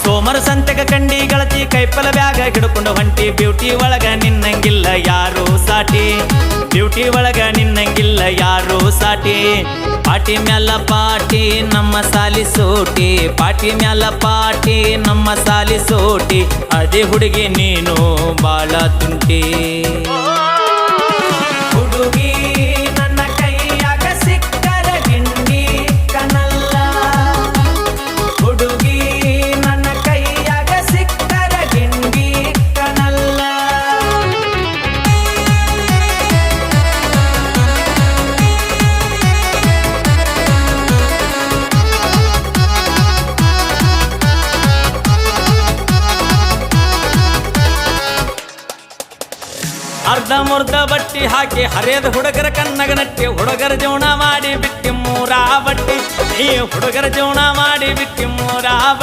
ಸೋಮರ ಸಂತೆಗ ಕಂಡಿ ಗಳತಿ ಕೈಪಲ ಬ್ಯಾಗ ಹಿಡ್ಕೊಂಡು ಹೊಂಟಿ ಬ್ಯೂಟಿ ಒಳಗ ನಿನ್ನಂಗಿಲ್ಲ ಯಾರು ಸಾಟಿ ಬ್ಯೂಟಿ ಒಳಗ ನಿನ್ನಂಗಿಲ್ಲ ಯಾರು ಸಾಟಿ ಪಾಟಿ ಮ್ಯಾಲ ಪಾಟಿ ನಮ್ಮ ಸಾಲಿ ಸೋಟಿ ಪಾಟಿ ಮ್ಯಾಲ ಪಾಟಿ ನಮ್ಮ ಸಾಲಿ ಸೋಟಿ ಅದೇ ಹುಡುಗಿ ನೀನು ಬಾಳ ತುಂಟಿ ಹುಡುಗಿ ನನ್ನ ಕೈಯಾಗ ಸಿಕ್ಕರ ಗಿಂಡಿ ಕನಲ್ಲ ಹುಡುಗಿ ನನ್ನ ಕೈಯಾಗ ಸಿಕ್ಕರ ಗಿಂಡಿ ಕನಲ್ಲ ಅರ್ಧ ಮುರ್ಧ ಬಟ್ಟಿ ಹಾಕಿ ಹರಿಯದ ಹುಡುಗರ ಕನ್ನಗ ನಟ್ಟಿ ಹುಡುಗರ ಜೀವನ ಮಾಡಿ ಬಿಟ್ಟಿ ಮೂರಾ ಬಟ್ಟಿ ಈ ಹುಡುಗರ ಜೀವನ ಮಾಡಿ ಬಿಟ್ಟಿ ಮೂರಾ